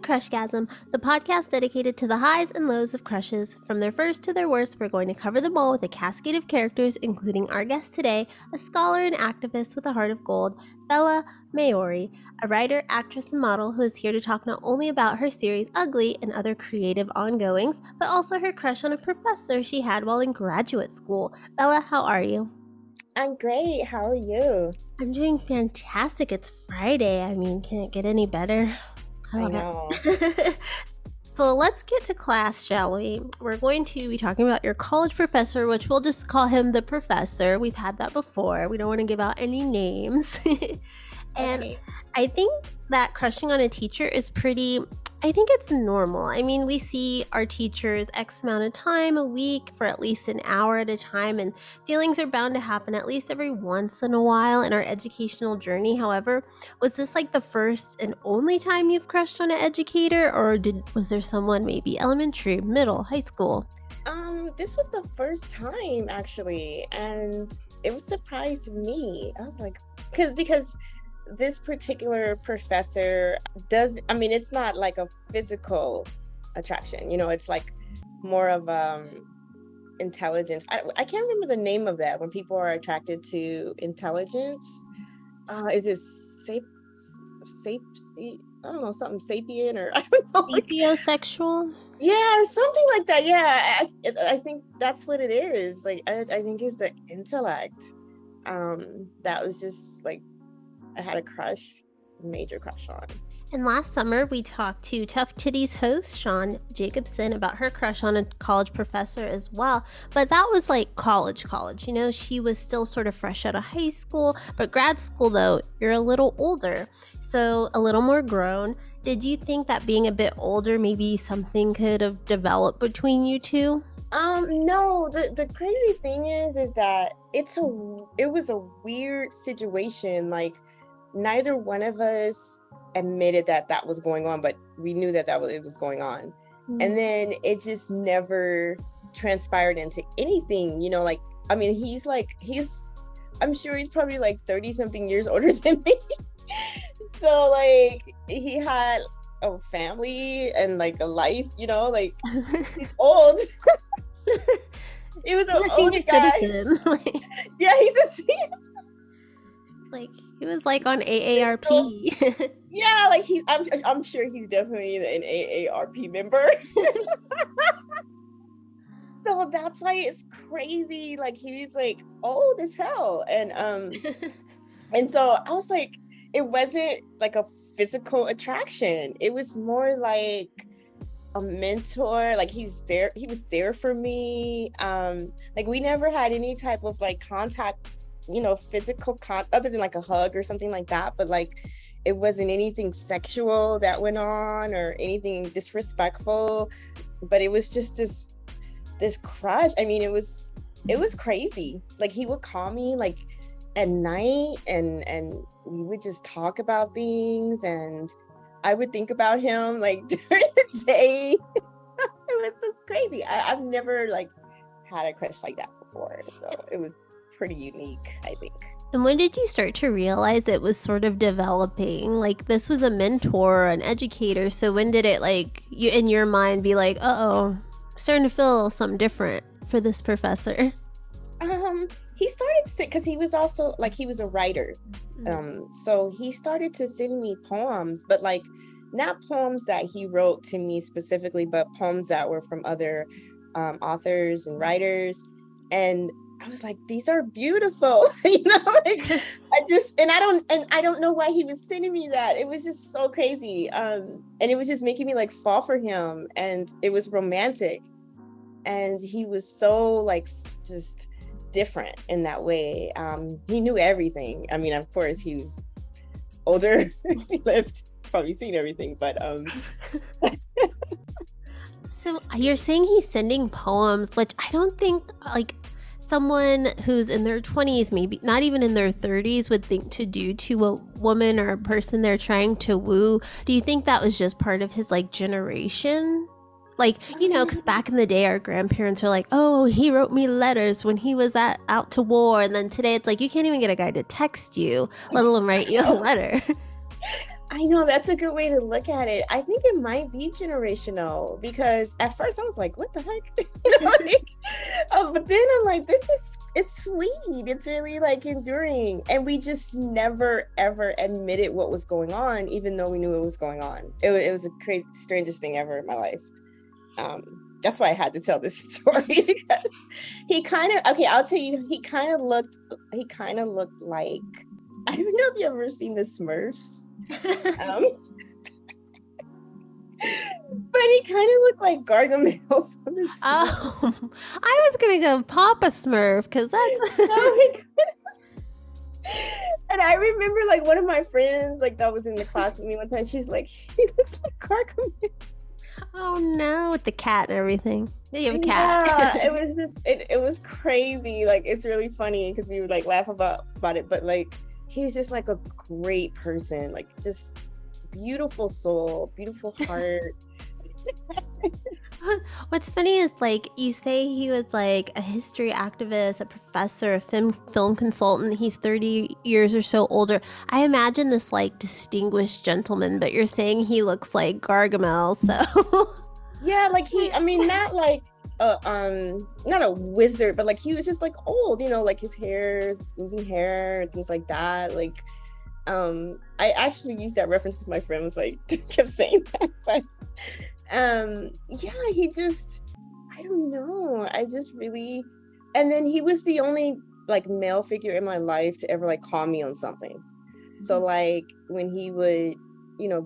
to Crushgasm, the podcast dedicated to the highs and lows of crushes. From their first to their worst, we're going to cover them all with a cascade of characters, including our guest today, a scholar and activist with a heart of gold, Bella Maori, a writer, actress, and model who is here to talk not only about her series Ugly and other creative ongoings, but also her crush on a professor she had while in graduate school. Bella, how are you? I'm great. How are you? I'm doing fantastic. It's Friday. I mean, can it get any better? I love it. So let's get to class, shall we? We're going to be talking about your college professor, which we'll just call him the professor. We've had that before. We don't want to give out any names. And Okay. I think that crushing on a teacher is I think it's normal. I mean, we see our teachers X amount of time a week for at least an hour at a time, and feelings are bound to happen at least every once in a while in our educational journey. However, was this like the first and only time you've crushed on an educator, or was there someone maybe elementary, middle, high school? This was the first time actually, and it was surprised me. I was like, because this particular professor it's not like a physical attraction, it's like more of intelligence. I can't remember the name of that when people are attracted to intelligence. Is it sape I don't know, something sapient, or I don't know, Sapiosexual? yeah, or something like that. Yeah, I think that's what it is. Like I think it's the intellect. That was just like I had a major crush on. And last summer, we talked to Tough Titties host Sean Jacobson about her crush on a college professor as well. But that was like college. She was still sort of fresh out of high school. But grad school, though, you're a little older, so a little more grown. Did you think that being a bit older, maybe something could have developed between you two? No, the crazy thing is that it was a weird situation. Like neither one of us admitted that was going on, but we knew that it was going on. And then it just never transpired into anything, like, I mean, I'm sure he's probably like 30 something years older than me. So like he had a family and like a life, like he's old. He was He's a senior citizen. Yeah, he's a senior. Like he was like on AARP. Yeah, like I'm sure he's definitely an AARP member. So that's why it's crazy. Like he's like old as hell, and so I was like, it wasn't like a physical attraction. It was more like a mentor. Like he was there for me. Like we never had any type of like contact, physical other than like a hug or something like that, but like it wasn't anything sexual that went on or anything disrespectful, but it was just this crush. I mean, it was crazy. Like he would call me like at night and we would just talk about things, and I would think about him like during the day. It was just crazy. I've never like had a crush like that before, so it was pretty unique, I think. And when did you start to realize it was sort of developing? Like this was a mentor, an educator. So when did it like you in your mind be like, uh-oh, starting to feel something different for this professor? He started because he was also like he was a writer. So he started to send me poems, but like not poems that he wrote to me specifically, but poems that were from other authors and writers. And I was like, these are beautiful. Like I don't know why he was sending me that. It was just so crazy. And it was just making me like fall for him, and it was romantic. And he was so like just different in that way. He knew everything. I mean, of course he was older. He lived, probably seen everything, but So you're saying he's sending poems, which I don't think like someone who's in their 20s, maybe not even in their 30s, would think to do to a woman or a person they're trying to woo. Do you think that was just part of his like generation? Like, because back in the day, our grandparents are like, oh, he wrote me letters when he was out to war. And then today it's like, you can't even get a guy to text you, let alone write you a letter. I know that's a good way to look at it. I think it might be generational because at first I was like, what the heck? But then I'm like, it's sweet. It's really like enduring. And we just never, ever admitted what was going on, even though we knew it was going on. It was the strangest thing ever in my life. That's why I had to tell this story because I'll tell you, he kind of looked like, I don't know if you've ever seen the Smurfs. But he kind of looked like Gargamel from the Smurfs. Oh, I was gonna go Papa Smurf because that's. And I remember like one of my friends like that was in the class with me one time. She's like, he looks like Gargamel. Oh no, with the cat and everything. Yeah, you have a cat. Yeah, it was just it was crazy. Like it's really funny because we would like laugh about it, but like he's just like a great person, like just beautiful soul, beautiful heart. What's funny is like you say he was like a history activist, a professor, a film consultant. He's 30 years or so older. I imagine this like distinguished gentleman, but you're saying he looks like Gargamel, so Yeah, like not like not a wizard, but like he was just like old, like his hair, losing hair and things like that. Like I actually used that reference because my friend was like kept saying that, but yeah, he just, I don't know, I just really, and then he was the only like male figure in my life to ever like call me on something. So like when he would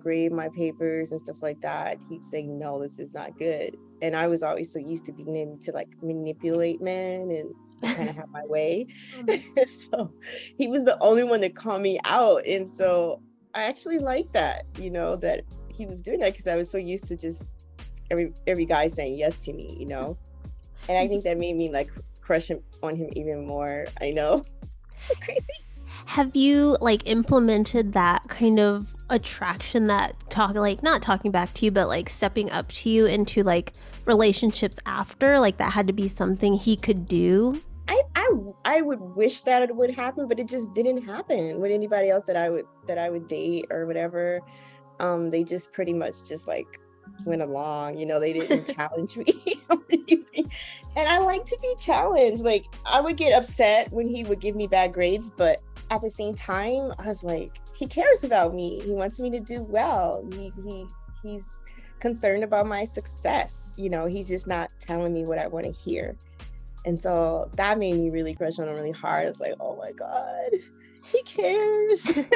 grade my papers and stuff like that, he'd say, no, this is not good. And I was always so used to being able to like manipulate men and kind of have my way. So he was the only one that called me out. And so I actually liked that, that he was doing that because I was so used to just every guy saying yes to me, and I think that made me like crush on him even more. I know. So crazy. Have you like implemented that kind of attraction, that not talking back to you, but like stepping up to you into like relationships after? Like that had to be something he could do? I would wish that it would happen, but it just didn't happen with anybody else that I would date or whatever. They just pretty much just like went along, they didn't challenge me or anything. And I like to be challenged. Like I would get upset when he would give me bad grades, but at the same time I was like, he cares about me, he wants me to do well, he's concerned about my success, he's just not telling me what I want to hear. And so that made me really crush on him really hard. It's like, oh my God, he cares. You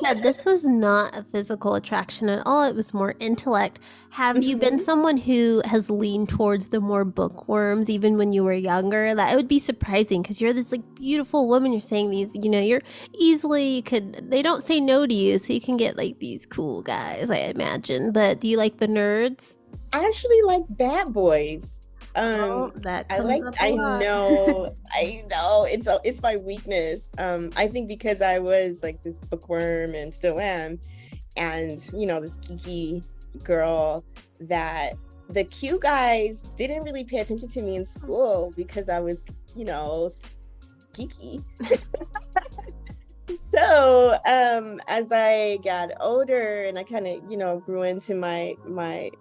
said this was not a physical attraction at all. It was more intellect. Have you been someone who has leaned towards the more bookworms even when you were younger? That it would be surprising because you're this like beautiful woman. You're saying these, you're easily they don't say no to you, so you can get like these cool guys, I imagine. But do you like the nerds? I actually like bad boys. That comes up I know it's my weakness. I think because I was like this bookworm and still am, and this geeky girl, that the cute guys didn't really pay attention to me in school because I was geeky. So as I got older and I kind of grew into my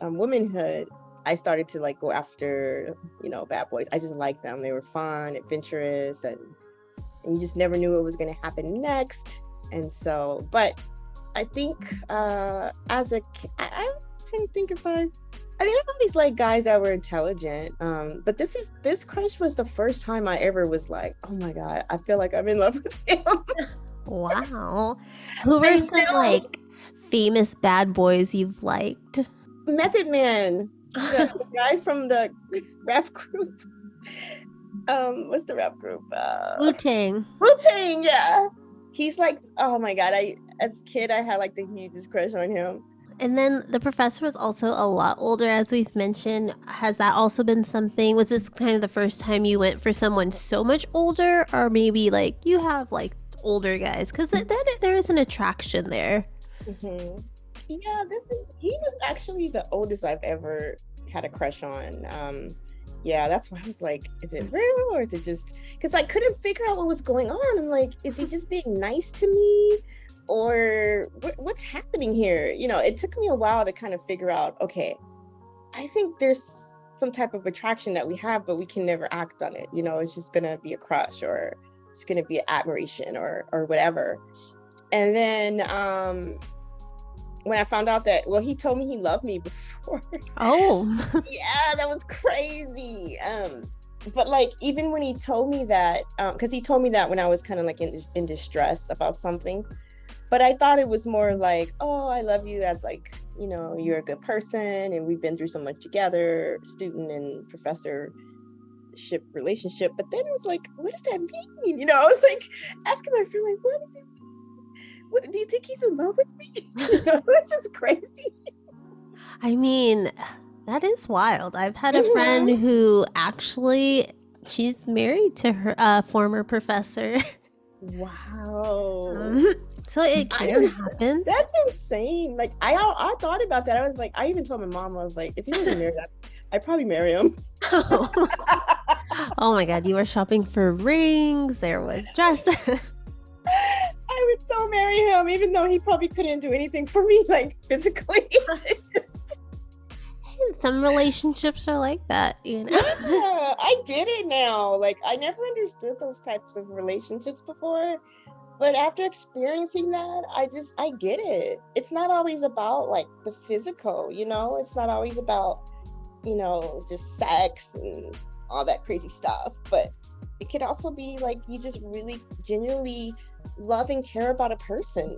womanhood, I started to like go after, bad boys. I just liked them. They were fun, adventurous, and you just never knew what was going to happen next. And so, but I think I'm trying to think if I always like guys that were intelligent. But this crush was the first time I ever was like, oh my God, I feel like I'm in love with him. Wow. Who were some like famous bad boys you've liked? Method Man. The guy from the rap group. What's the rap group? Wu-Tang. Wu-Tang, yeah. He's like, oh my God, as a kid I had like the hugest crush on him. And then the professor was also a lot older, as we've mentioned. Has that also been something? Was this kind of the first time you went for someone so much older, or maybe like you have like older guys? Because there is an attraction there. Mm-hmm. Yeah, he was actually the oldest I've ever had a crush on. Yeah, that's why I was like, is it real or is it just, because I couldn't figure out what was going on. I'm like, is he just being nice to me or what's happening here? It took me a while to kind of figure out, okay, I think there's some type of attraction that we have, but we can never act on it. It's just gonna be a crush, or it's gonna be admiration, or whatever. And then when I found out that, well, he told me he loved me before. Oh. Yeah, that was crazy. But like, even when he told me that, because he told me that when I was kind of like in distress about something, but I thought it was more like, oh, I love you as like, you're a good person and we've been through so much together, student and professorship relationship. But then it was like, what does that mean? I was like asking my friend, like, what does it mean? What, do you think he's in love with me? It's just crazy. I mean, that is wild. I've had a friend who actually, she's married to her former professor. Wow. So it can happen. That's insane. Like, I thought about that. I was like, I even told my mom, I was like, if he wasn't married, I'd probably marry him. Oh my God, you were shopping for rings, there was dresses. I would so marry him, even though he probably couldn't do anything for me, like physically. Some relationships are like that, Yeah, I get it now. Like, I never understood those types of relationships before, but after experiencing that, I get it. It's not always about like the physical, it's not always about, just sex and all that crazy stuff, but it could also be like you just really genuinely love and care about a person.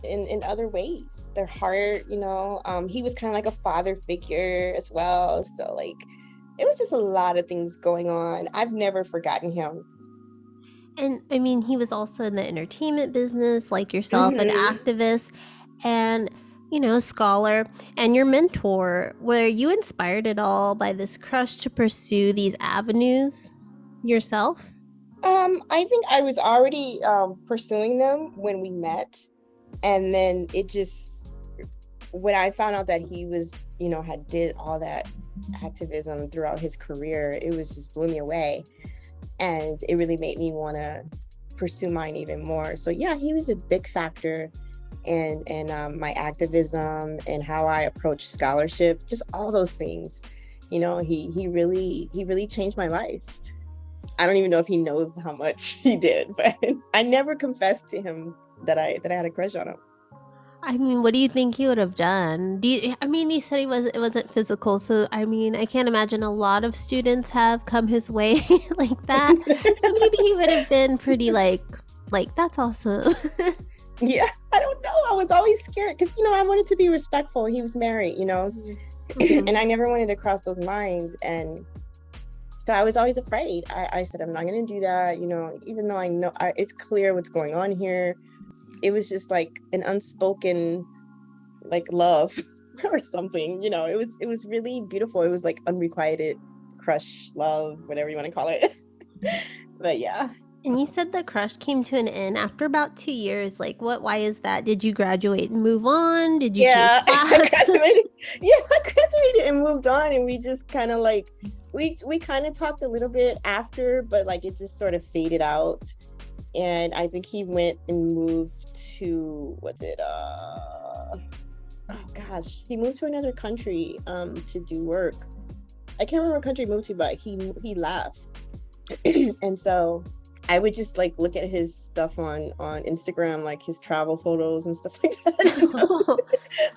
In other ways, their heart, he was kind of like a father figure as well, so like it was just a lot of things going on. I've never forgotten him. And I mean, he was also in the entertainment business like yourself, an activist and scholar, and your mentor. Were you inspired at all by this crush to pursue these avenues yourself? I think I was already pursuing them when we met. And then it just, when I found out that he was, had did all that activism throughout his career, it was just blew me away. And it really made me want to pursue mine even more. So yeah, he was a big factor in my activism and how I approach scholarship, just all those things. He really changed my life. I don't even know if he knows how much he did, but I never confessed to him that I had a crush on him. I mean, what do you think he would have done? You said it wasn't physical, so I mean, I can't imagine a lot of students have come his way like that. So maybe he would have been pretty like that's awesome. Yeah, I don't know. I was always scared because I wanted to be respectful. He was married, and I never wanted to cross those lines, and so I was always afraid. I said, I'm not going to do that, even though I know it's clear what's going on here. It was just like an unspoken like love or something, it was really beautiful. It was like unrequited crush, love, whatever you want to call it. But yeah. And you said the crush came to an end after about 2 years. Like, why is that? Did you graduate and move on? Did you change class? I graduated and moved on, and we just kind of like we kind of talked a little bit after, but like it just sort of faded out. And I think he went and moved to, he moved to another country to do work. I can't remember what country he moved to, but he left. And so I would just like look at his stuff on Instagram, like his travel photos and stuff like that.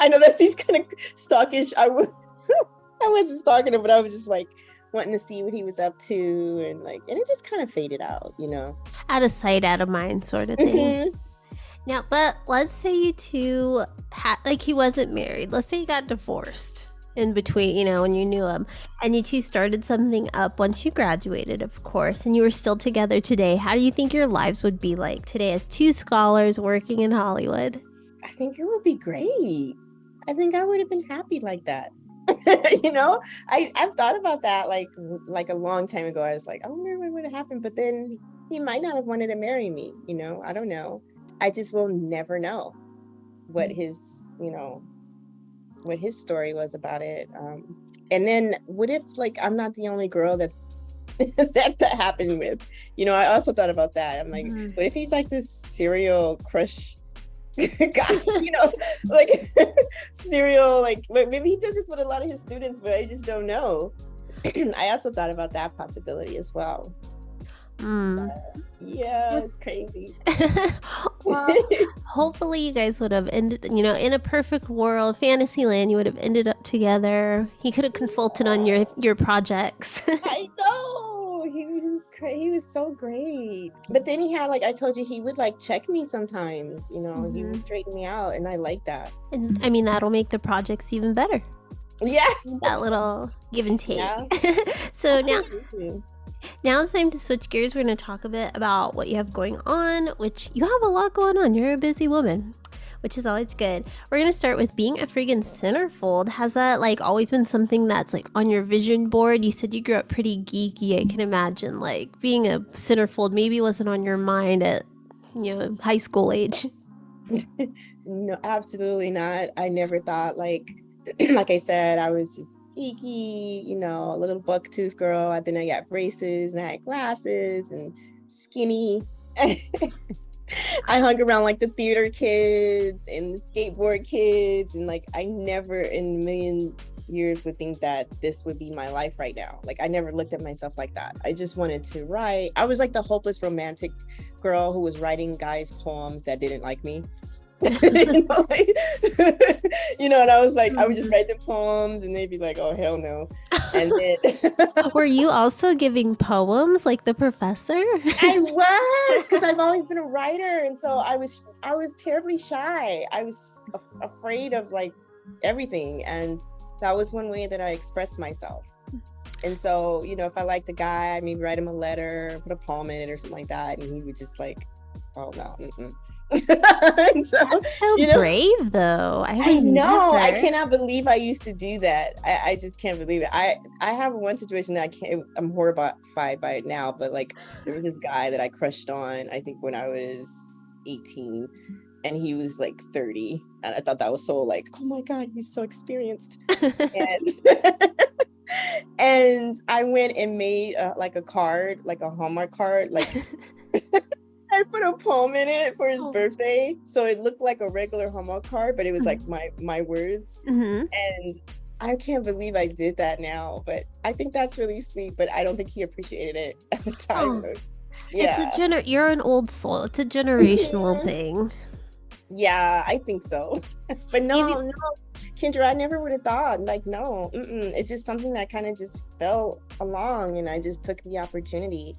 I know that seems kind of stalkish. I wasn't stalking him, but I was just like wanting to see what he was up to, and it just kind of faded out, Out of sight, out of mind sort of thing. Now, but let's say you two he wasn't married. Let's say you got divorced in between, when you knew him, and you two started something up once you graduated, of course, and you were still together today. How do you think your lives would be like today as two scholars working in Hollywood? I think it would be great. I think I would have been happy like that. I've thought about that like a long time ago. I was like, I wonder what would have happened, but then he might not have wanted to marry me. I don't know. I just will never know what his story was about it. And then what if like I'm not the only girl that that happened with. I also thought about that. I'm like, Mhm. what if he's like this serial crush guy, like serial, like maybe he does this with a lot of his students, but I just don't know. I also thought about that possibility as well. Mm. Yeah, it's crazy. Well, hopefully you guys would have ended, in a perfect world, fantasy land, you would have ended up together. He could have consulted on your projects. I know, he was so great. But then he had, like I told you, he would like check me sometimes. He would straighten me out, and I like that. And I mean, that'll make the projects even better. Yeah, that little give and take. Yeah. So now it's time to switch gears. We're going to talk a bit about what you have going on, which you have a lot going on. You're a busy woman, which is always good. We're going to start with being a freaking centerfold. Has that like always been something that's like on your vision board? You said you grew up pretty geeky. I can imagine like being a centerfold maybe wasn't on your mind at high school age. No, absolutely not. I never thought like like I said, I was just geeky, a little buck tooth girl. And then I got braces and I had glasses and skinny. I hung around like the theater kids and the skateboard kids, and like I never in a million years would think that this would be my life right now. Like I never looked at myself like that. I just wanted to write. I was like the hopeless romantic girl who was writing guys poems that didn't like me. And I was like, I would just write the poems and they'd be like, oh hell no. And then were you also giving poems like the professor? I was, because I've always been a writer, and so I was terribly shy. I was afraid of like everything, and that was one way that I expressed myself. And so if I liked the guy, I maybe write him a letter, put a poem in it or something like that, and he would just like, oh no. That's so brave though. I know. I cannot believe I used to do that. I just can't believe it. I have one situation that I'm horrified by it now, but like there was this guy that I crushed on, I think when I was 18, and he was like 30, and I thought that was so like, oh my god, he's so experienced. And I went and made like a card, like a Hallmark card, like I put a poem in it for his birthday, so it looked like a regular Hallmark card, but it was like my words. And I can't believe I did that now, but I think that's really sweet. But I don't think he appreciated it at the time. Yeah, you're an old soul. It's a generational thing. Yeah, I think so. But no, Kendra, I never would have thought. Like, no, it's just something that kind of just fell along, and I just took the opportunity.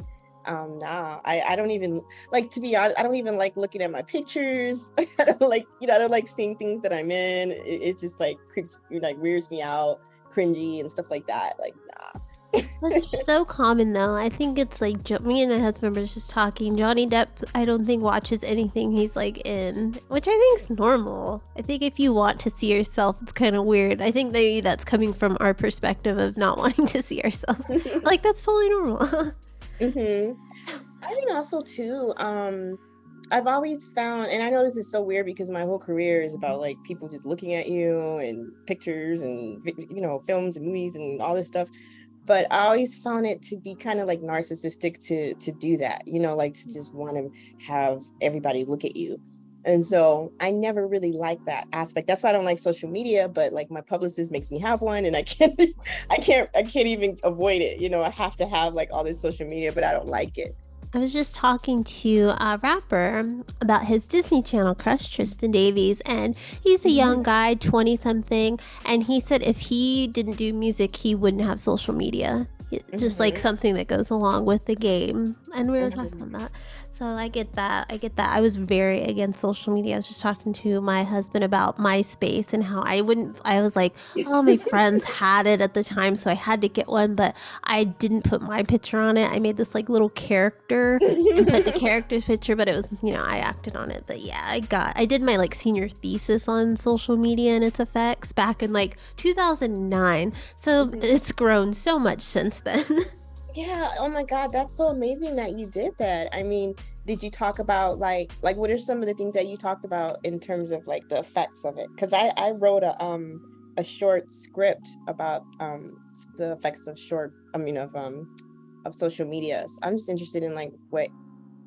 I don't even like, to be honest, I don't even like looking at my pictures. I don't like, I don't like seeing things that I'm in. It just like creeps, like weirds me out, cringy and stuff like that. Like, nah. That's so common though. I think it's like me and my husband were just talking. Johnny Depp, I don't think watches anything he's like in, which I think is normal. I think if you want to see yourself, it's kind of weird. I think maybe that's coming from our perspective of not wanting to see ourselves. Like that's totally normal. I think also too, I've always found, and I know this is so weird because my whole career is about like people just looking at you and pictures and films and movies and all this stuff, but I always found it to be kind of like narcissistic to do that, like to just want to have everybody look at you. And so I never really liked that aspect. That's why I don't like social media, but like my publicist makes me have one, and I can't even avoid it. I have to have like all this social media, but I don't like it. I was just talking to a rapper about his Disney Channel crush, Tristan Davies, and he's a young guy, 20-something, and he said if he didn't do music, he wouldn't have social media. It's just like something that goes along with the game, and we were talking about that. So I get that. I was very against social media. I was just talking to my husband about MySpace and how I was like, oh, my friends had it at the time, so I had to get one, but I didn't put my picture on it. I made this like little character and put the character's picture, but it was, I acted on it. But yeah, I did my like senior thesis on social media and its effects back in like 2009. So it's grown so much since then. Yeah. Oh my God. That's so amazing that you did that. I mean, did you talk about like what are some of the things that you talked about in terms of like the effects of it? Because I wrote a short script about the effects of of social media. So I'm just interested in like what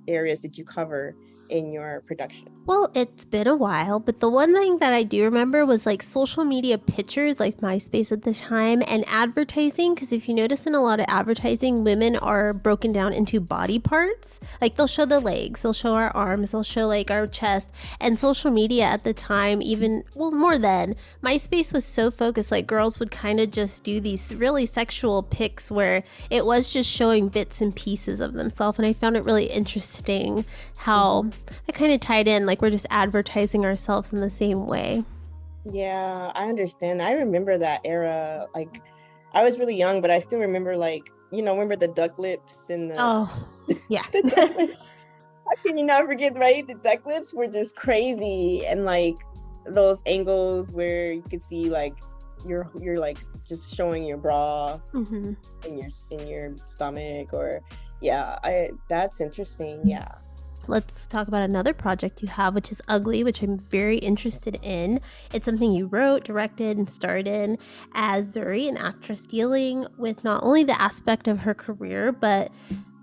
areas did you cover in your production? Well, it's been a while, but the one thing that I do remember was like social media pictures, like MySpace at the time, and advertising. Because if you notice in a lot of advertising, women are broken down into body parts. Like they'll show the legs, they'll show our arms, they'll show like our chest. And social media at the time, even, well, more than, MySpace was so focused, like girls would kind of just do these really sexual pics where it was just showing bits and pieces of themselves. And I found it really interesting how it kind of tied in, like we're just advertising ourselves in the same way. Yeah, I understand. I remember that era. Like, I was really young, but I still remember, like, remember the duck lips and Oh, yeah. the duck lips. How can you not forget, right? The duck lips were just crazy, and like those angles where you could see like you're like just showing your bra in your stomach, or that's interesting. Yeah. Let's talk about another project you have, which is Ugly, which I'm very interested in. It's something you wrote, directed, and starred in as Zuri, an actress dealing with not only the aspect of her career, but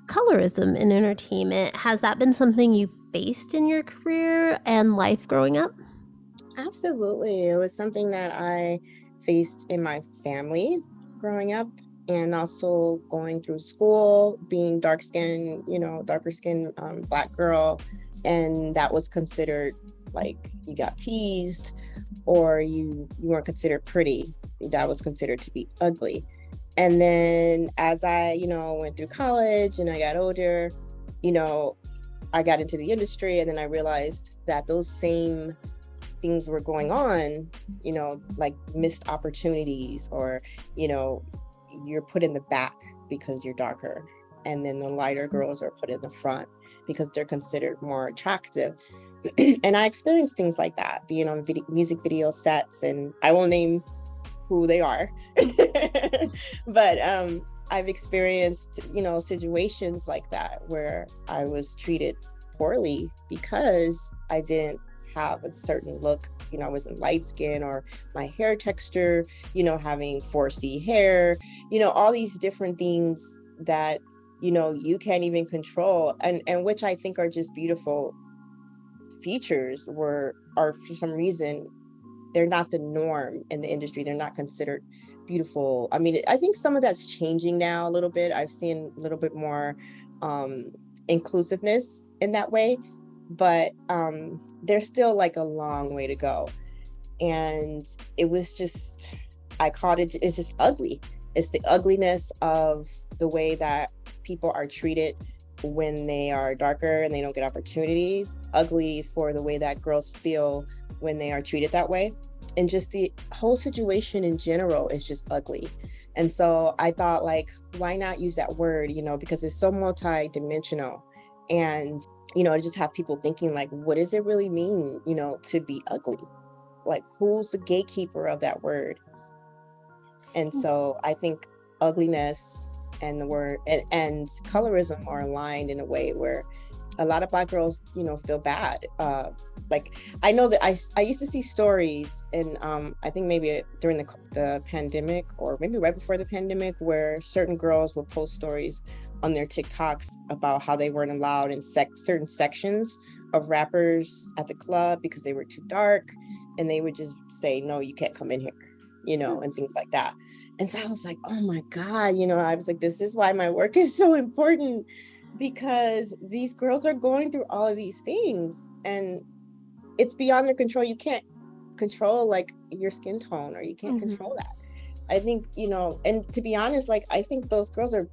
colorism in entertainment. Has that been something you faced in your career and life growing up? Absolutely. It was something that I faced in my family growing up, and also going through school, being darker skinned Black girl. And that was considered like you got teased, or you weren't considered pretty. That was considered to be ugly. And then as I, went through college and I got older, I got into the industry, and then I realized that those same things were going on, like missed opportunities, or, you're put in the back because you're darker. And then the lighter girls are put in the front because they're considered more attractive. And I experienced things like that, being on music video sets, and I won't name who they are. But I've experienced, situations like that where I was treated poorly because I didn't have a certain look. I wasn't light skin, or my hair texture, having 4C hair, all these different things that, you can't even control, and which I think are just beautiful features, are for some reason, they're not the norm in the industry. They're not considered beautiful. I mean, I think some of that's changing now a little bit. I've seen a little bit more inclusiveness in that way, but there's still like a long way to go. And it was just, I called it's just ugly. It's the ugliness of the way that people are treated when they are darker and they don't get opportunities. Ugly for the way that girls feel when they are treated that way. And just the whole situation in general is just ugly. And so I thought, like, why not use that word, because it's so multi-dimensional. And, to just have people thinking, like, what does it really mean, to be ugly? Like, who's the gatekeeper of that word? And so I think ugliness and the word and colorism are aligned in a way where a lot of Black girls, feel bad. Like, I know that I used to see stories, and I think maybe during the pandemic, or maybe right before the pandemic, where certain girls would post stories on their TikToks about how they weren't allowed in certain sections of rappers at the club because they were too dark, and they would just say, no, you can't come in here, and things like that. And so I was like, oh my God, I was like, this is why my work is so important, because these girls are going through all of these things, and it's beyond their control. You can't control like your skin tone, or you can't control that. I think, and to be honest, like, I think those girls are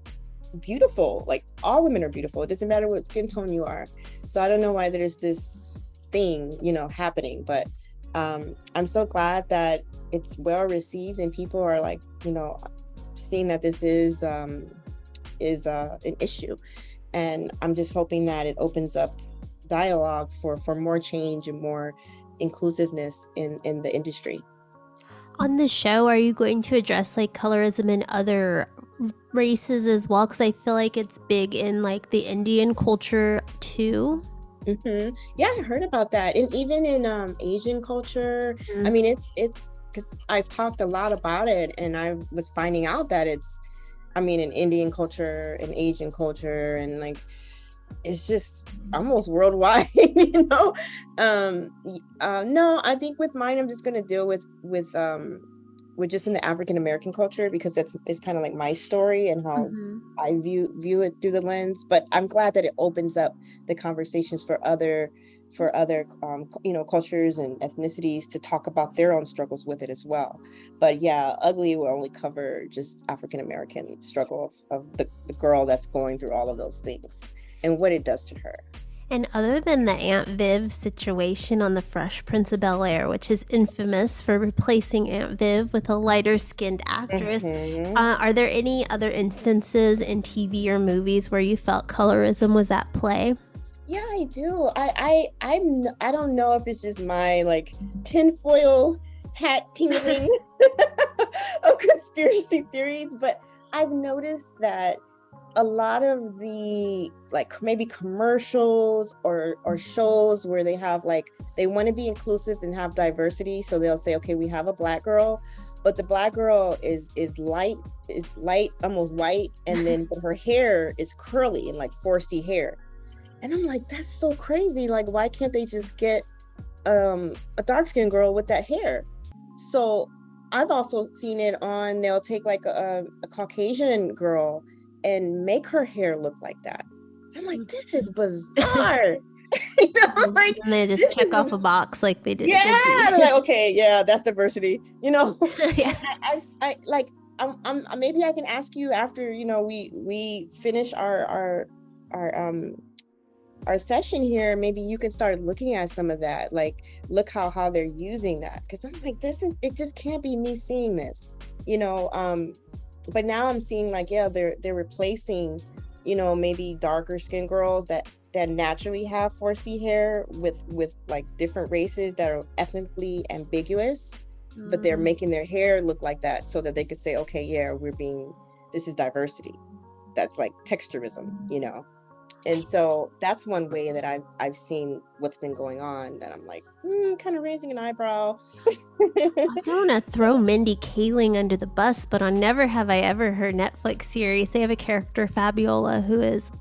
beautiful. Like, all women are beautiful. It doesn't matter what skin tone you are. So I don't know why there's this thing, happening, but I'm so glad that it's well received, and people are like, seeing that this is an issue. And I'm just hoping that it opens up dialogue for more change and more inclusiveness in the industry. On the show, are you going to address like colorism in other races as well? Because I feel like it's big in like the Indian culture too. Yeah, I heard about that. And even in Asian culture, I mean, it's because I've talked a lot about it, and I was finding out that it's I mean, in Indian culture and Asian culture, and like it's just almost worldwide, you know. No, I think with mine, I'm just gonna deal with just in the African American culture, because it's kind of like my story and how I view it through the lens. But I'm glad that it opens up the conversations for other you know, cultures and ethnicities to talk about their own struggles with it as well. But yeah, ugly will only cover just African American struggle of the girl that's going through all of those things and what it does to her. And other than the Aunt Viv situation on The Fresh Prince of Bel-Air, which is infamous for replacing Aunt Viv with a lighter-skinned actress, are there any other instances in TV or movies where you felt colorism was at play? Yeah, I do. I don't know if it's just my like tinfoil hat tingling of conspiracy theories, but I've noticed that a lot of the like maybe commercials or shows where they have like they want to be inclusive and have diversity, so they'll say, okay, we have a Black girl, but the Black girl is light, almost white, and then but her hair is curly and like 4C hair. And I'm like, that's so crazy. Like, why can't they just get a dark-skinned girl with that hair? So I've also seen it on, they'll take like a Caucasian girl and make her hair look like that. I'm like, this is bizarre. You know, like, and they just check off a box like they did. Yeah, like, okay, yeah, that's diversity. You know, yeah. I like, I'm maybe I can ask you after, you know, we finish our session here, maybe you can start looking at some of that, like look how they're using that, because I'm like, it just can't be me seeing this, you know. But now I'm seeing like, yeah, they're replacing, you know, maybe darker skinned girls that naturally have 4C hair with like different races that are ethnically ambiguous, but they're making their hair look like that so that they could say, okay, yeah, this is diversity. That's like texturism, you know. And so that's one way that I've seen what's been going on, that I'm like, kind of raising an eyebrow. I don't want to throw Mindy Kaling under the bus, but on Never Have I Ever, her Netflix series, they have a character, Fabiola, who is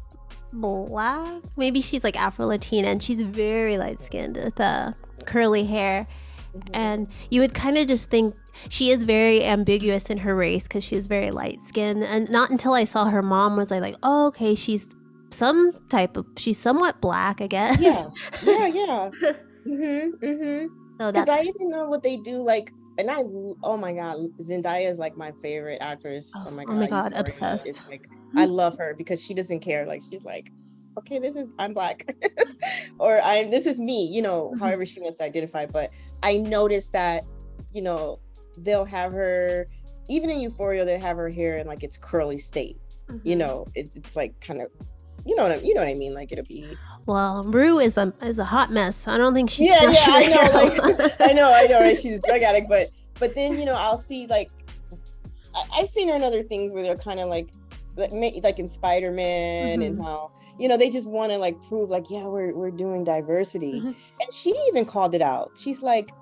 Black. Maybe she's like Afro-Latina, and she's very light-skinned with curly hair. And you would kind of just think she is very ambiguous in her race because she is very light-skinned. And not until I saw her mom was I like, oh, okay, she's somewhat Black, I guess. Yeah. So because I even know what they do, like, and oh my god, Zendaya is like my favorite actress. Oh my god, obsessed. Like, I love her because she doesn't care. Like, she's like, okay, I'm Black, or this is me, you know, however she wants to identify. But I noticed that, you know, they'll have her, even in Euphoria, they'll have her hair in like its curly state. You know, it's like kind of, you know what I mean? Like, it'll be. Well, Rue is a hot mess. I don't think she's. Yeah, I know. Like, I know, right? She's a drug addict, but then, you know, I'll see like, I've seen her in other things where they're kind of like in Spider-Man, and how, you know, they just want to like prove like, yeah, we're doing diversity, and she even called it out. She's like,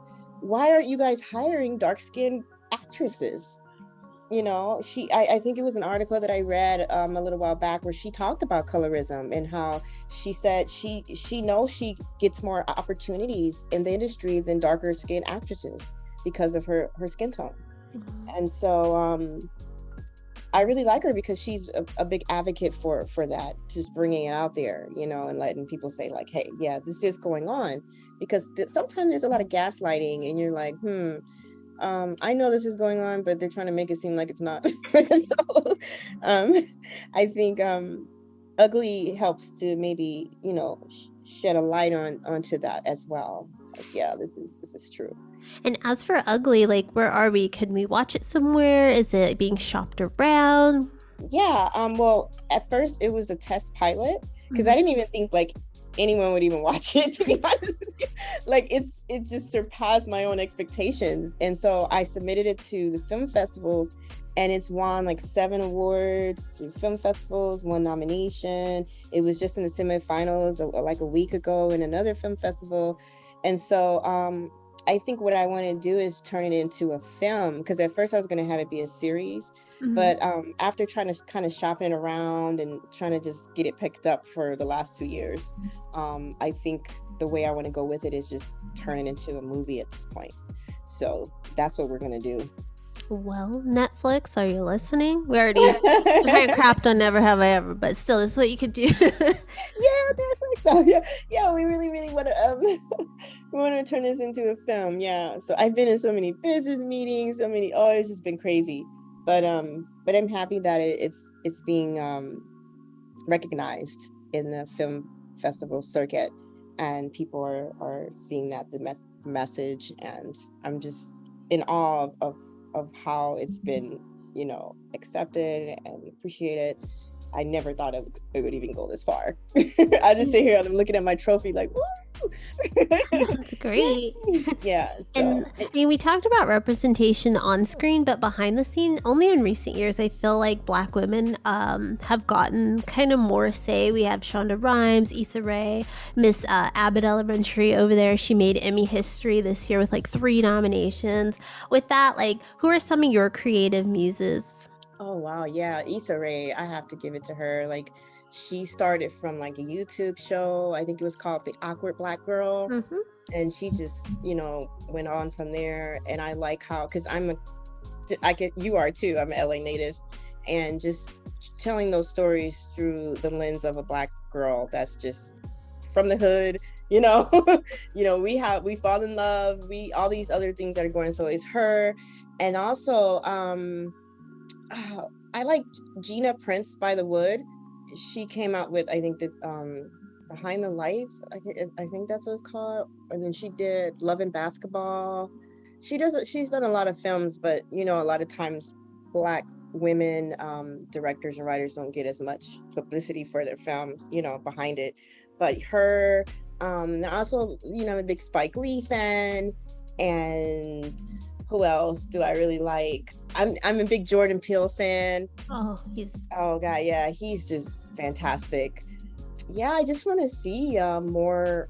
why aren't you guys hiring dark-skinned actresses? You know, I think it was an article that I read a little while back where she talked about colorism, and how she said she knows she gets more opportunities in the industry than darker skinned actresses because of her skin tone. And so I really like her because she's a big advocate for that, just bringing it out there, you know, and letting people say like, hey, yeah, this is going on, because sometimes there's a lot of gaslighting, and you're like, I know this is going on, but they're trying to make it seem like it's not. So I think Ugly helps to maybe, you know, shed a light onto that as well. Like, yeah, this is true. And as for Ugly, like, where are we? Can we watch it somewhere? Is it being shopped around? Yeah, well, at first it was a test pilot, because I didn't even think like anyone would even watch it, to be honest with you. Like, it just surpassed my own expectations. And so I submitted it to the film festivals, and it's won like 7 awards through film festivals, 1 nomination. It was just in the semifinals like a week ago in another film festival. And so I think what I want to do is turn it into a film, because at first I was going to have it be a series, but after trying to kind of shopping it around and trying to just get it picked up for the last 2 years, I think the way I want to go with it is just turn it into a movie at this point. So that's what we're going to do. Well, Netflix, are you listening? We already kind of crapped on Never Have I Ever, but still, this is what you could do. Yeah, Netflix. Yeah, we really want to we want to turn this into a film. Yeah. So I've been in so many business meetings, it's just been crazy. But I'm happy that it's being recognized in the film festival circuit, and people are seeing that the message, and I'm just in awe of how it's been, accepted and appreciated. I never thought it would even go this far. I just sit here and I'm looking at my trophy like, woo! That's great. Yeah. So. And I mean, we talked about representation on screen, but behind the scene, only in recent years, I feel like Black women have gotten kind of more say. We have Shonda Rhimes, Issa Rae, Miss Abbott Elementary over there. She made Emmy history this year with like 3 nominations. With that, like, who are some of your creative muses? Oh wow, yeah, Issa Rae, I have to give it to her. Like, she started from like a YouTube show. I think it was called The Awkward Black Girl, and she just, went on from there. And I like how, because you are too. I'm an LA native, and just telling those stories through the lens of a Black girl that's just from the hood. We fall in love. All these other things that are going. So it's her, and also I like Gina Prince by the Wood. She came out with, I think, that Behind the Lights. I think that's what it's called. And then she did Love and Basketball. She's done a lot of films, but a lot of times Black women directors and writers don't get as much publicity for their films, behind it. But her, also, I'm a big Spike Lee fan, and who else do I really like? I'm a big Jordan Peele fan. Oh god, yeah, he's just fantastic. Yeah, I just want to see more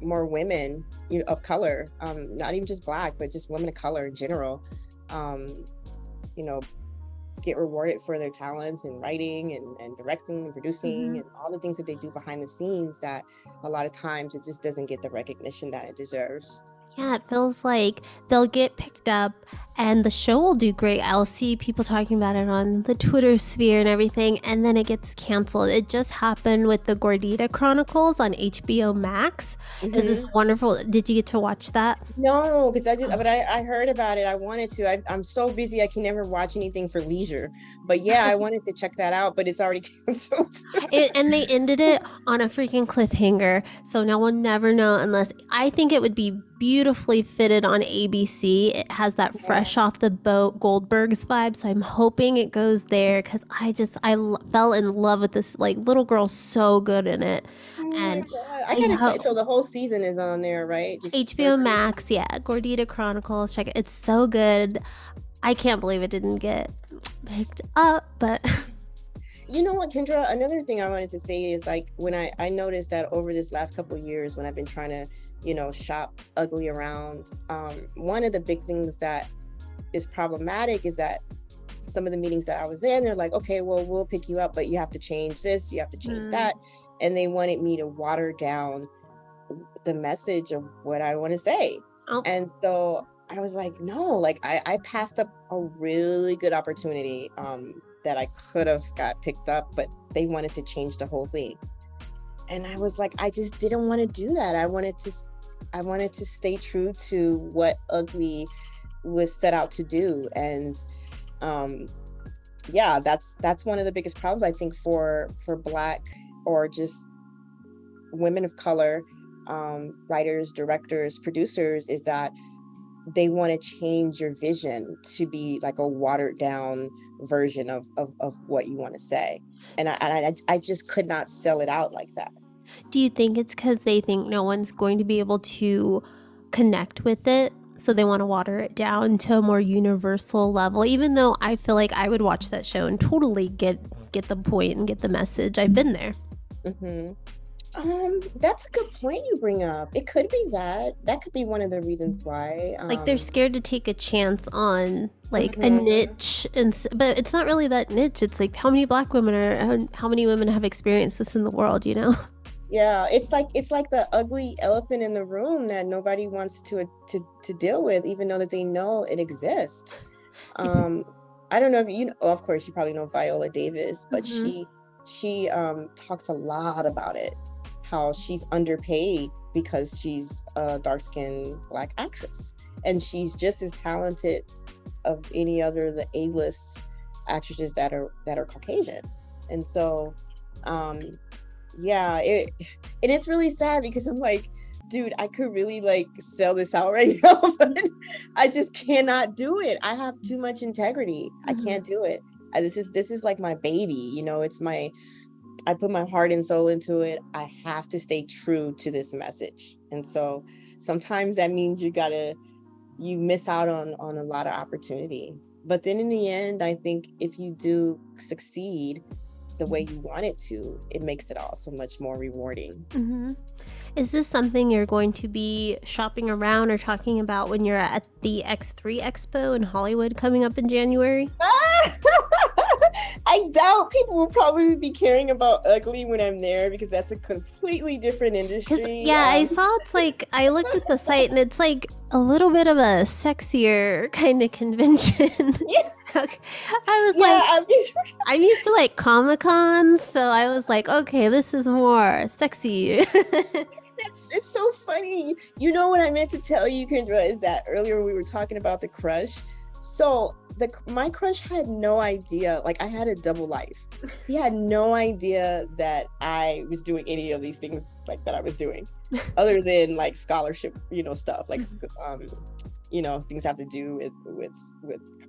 women, of color, not even just Black, but just women of color in general, get rewarded for their talents in writing and directing and producing and all the things that they do behind the scenes, that a lot of times it just doesn't get the recognition that it deserves. Yeah, it feels like they'll get picked up and the show will do great. I'll see people talking about it on the Twitter sphere and everything, and then it gets canceled. It just happened with the Gordita Chronicles on HBO Max. Is this wonderful? Did you get to watch that? No, because I heard about it. I wanted to. I'm so busy, I can never watch anything for leisure. But yeah, I wanted to check that out, but it's already canceled. And they ended it on a freaking cliffhanger, so now we'll never know, unless I think it would be beautifully fitted on ABC. It has that fresh off the boat Goldberg's vibe, so I'm hoping it goes there, because I fell in love with this like little girl, so good in it. And I gotta check. So the whole season is on there, right? Just HBO Max, yeah. Gordita Chronicles, check it. It's so good. I can't believe it didn't get picked up, but you know what, Kendra? Another thing I wanted to say is, like, when I noticed that over this last couple of years, when I've been trying to, shop ugly around, one of the big things that is problematic is that some of the meetings that I was in, they're like, okay, well, we'll pick you up, but you have to change this, you have to change that. And they wanted me to water down the message of what I want to say. And so I was like, no, like I passed up a really good opportunity that I could have got picked up, but they wanted to change the whole thing. And I was like, I just didn't want to do that. I wanted to stay true to what Ugly was set out to do. And yeah, that's one of the biggest problems, I think, for Black or just women of color, writers, directors, producers, is that they want to change your vision to be like a watered down version of what you want to say. And I just could not sell it out like that. Do you think it's because they think no one's going to be able to connect with it, so they want to water it down to a more universal level? Even though I feel like I would watch that show and totally get the point and get the message. I've been there. That's a good point you bring up. It could be that. That could be one of the reasons why. Like they're scared to take a chance on like a Mhm. niche, but it's not really that niche. It's like how many black women how many women have experienced this in the world, you know? Yeah, it's like the ugly elephant in the room that nobody wants to deal with, even though that they know it exists. I don't know if you know, of course you probably know Viola Davis, but Mm-hmm. she talks a lot about it, how she's underpaid because she's a dark-skinned black actress, and she's just as talented of any other the A-list actresses that are Caucasian. And so yeah, and it's really sad because I'm like, dude, I could really like sell this out right now, but I just cannot do it. I have too much integrity. I can't do it. This is like my baby, you know. I put my heart and soul into it. I have to stay true to this message, and so sometimes that means you miss out on a lot of opportunity. But then in the end, I think if you do succeed the way you want it to, it makes it all so much more rewarding. Mm-hmm. Is this something you're going to be shopping around or talking about when you're at the X3 Expo in Hollywood coming up in January? I doubt people will probably be caring about ugly when I'm there because that's a completely different industry. Yeah, I saw it's like, I looked at the site and it's like a little bit of a sexier kind of convention. Yeah. I was like, I'm used to like Comic-Con, so I was like, okay, this is more sexy. It's so funny. You know what I meant to tell you, Kendra, is that earlier we were talking about the crush. So my crush had no idea, like I had a double life. He had no idea that I was doing any of these things like that I was doing, other than like scholarship, you know, stuff like you know, things have to do with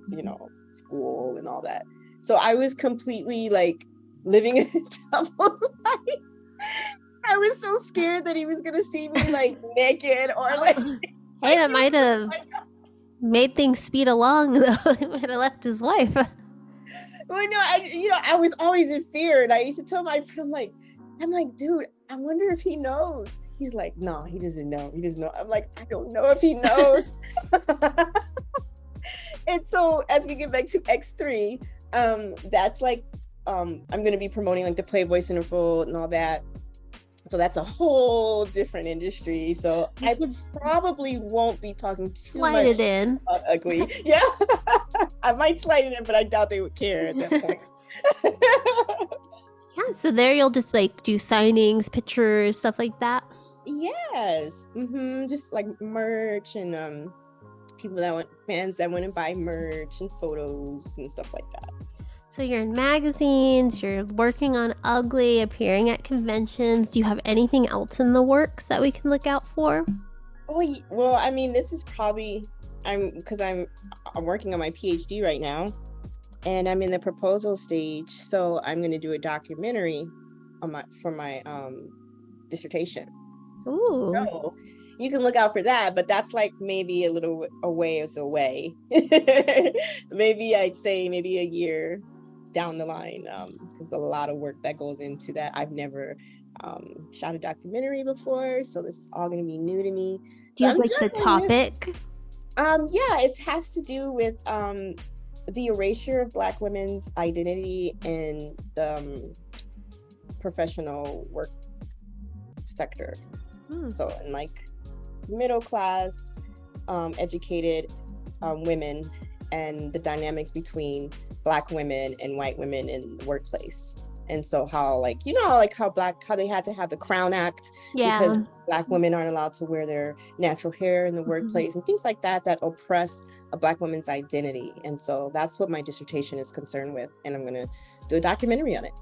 you know, school and all that. So I was completely like living a double life. I was so scared that he was gonna see me like naked or like. Hey, that might have made things speed along though. He might have left his wife. Well, no, I was always in fear, and I used to tell my friend, I'm like, dude, I wonder if he knows. He's like, no, he doesn't know. He doesn't know. I'm like, I don't know if he knows. And so as we get back to X3, that's like, I'm going to be promoting like the Playboy Centerfold and all that. So that's a whole different industry. So I probably won't be talking too Slide much it in. about ugly. Yeah, I might slide it in, but I doubt they would care at that point. Yeah, so there you'll just like do signings, pictures, stuff like that. Yes, just like merch and people that want fans that want to buy merch and photos and stuff like that. So you're in magazines, you're working on ugly, appearing at conventions. Do you have anything else in the works that we can look out for? Oh, well, I mean, this is probably I'm working on my PhD right now, and I'm in the proposal stage. So I'm going to do a documentary on for my dissertation. Ooh. So you can look out for that, but that's like maybe a little away. Maybe I'd say maybe a year down the line, because a lot of work that goes into that. I've never shot a documentary before, so this is all going to be new to me. Do you have like the topic? Yeah, it has to do with the erasure of Black women's identity in the professional work sector. So in like middle class, educated women and the dynamics between Black women and white women in the workplace. And so how, like, you know, like how they had to have the Crown Act because Black women aren't allowed to wear their natural hair in the workplace and things like that oppress a Black woman's identity. And so that's what my dissertation is concerned with. And I'm going to do a documentary on it.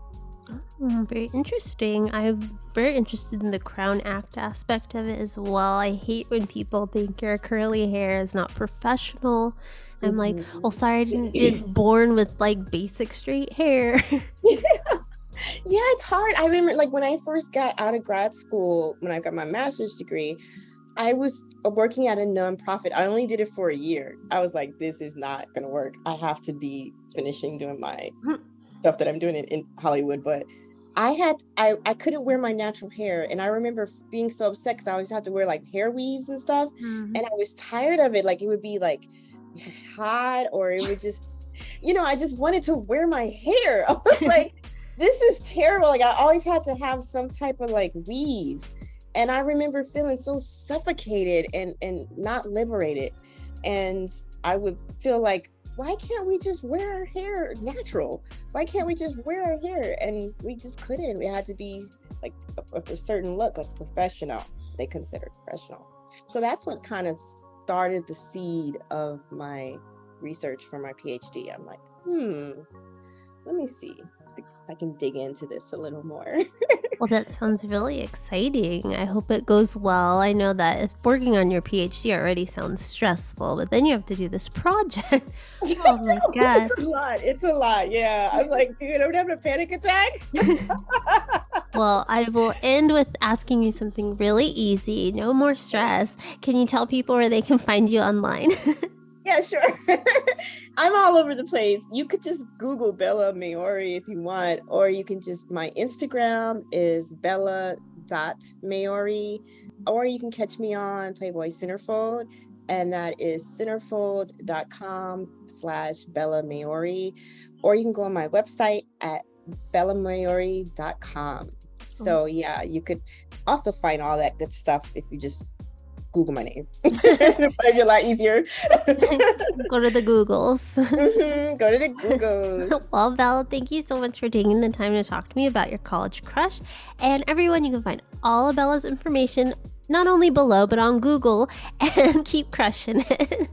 Very interesting. I'm very interested in the Crown Act aspect of it as well. I hate when people think your curly hair is not professional. I'm like, well, sorry, I didn't get born with like basic straight hair. Yeah, it's hard. I remember like when I first got out of grad school, when I got my master's degree, I was working at a nonprofit. I only did it for a year. I was like, this is not going to work. I have to be finishing doing my stuff that I'm doing in Hollywood. But I couldn't wear my natural hair, and I remember being so upset because I always had to wear like hair weaves and stuff, Mhm. and I was tired of it. Like it would be like hot, or it would just, I just wanted to wear my hair. I was like, this is terrible. Like I always had to have some type of like weave, and I remember feeling so suffocated and not liberated, and I would feel like, why can't we just wear our hair natural? Why can't we just wear our hair? And we just couldn't. We had to be like a certain look, like professional. They considered professional. So that's what kind of started the seed of my research for my PhD. I'm like, let me see if I can dig into this a little more. Well, that sounds really exciting. I hope it goes well. I know that if working on your PhD already sounds stressful, but then you have to do this project. Oh my God. It's a lot. Yeah. I'm like, dude, I'm having a panic attack. Well, I will end with asking you something really easy. No more stress. Can you tell people where they can find you online? Yeah, sure. I'm all over the place. You could just Google Bella Maori if you want, or you can just, my Instagram is bella.maori, or you can catch me on Playboy Centerfold, and that is centerfold.com/Bella Maori, or you can go on my website at bellamaori.com. So yeah, you could also find all that good stuff if you just Google my name. It'll probably be a lot easier. Go to the Googles. Go to the Googles. Well, Bella, thank you so much for taking the time to talk to me about your college crush. And everyone, you can find all of Bella's information not only below, but on Google, and keep crushing it.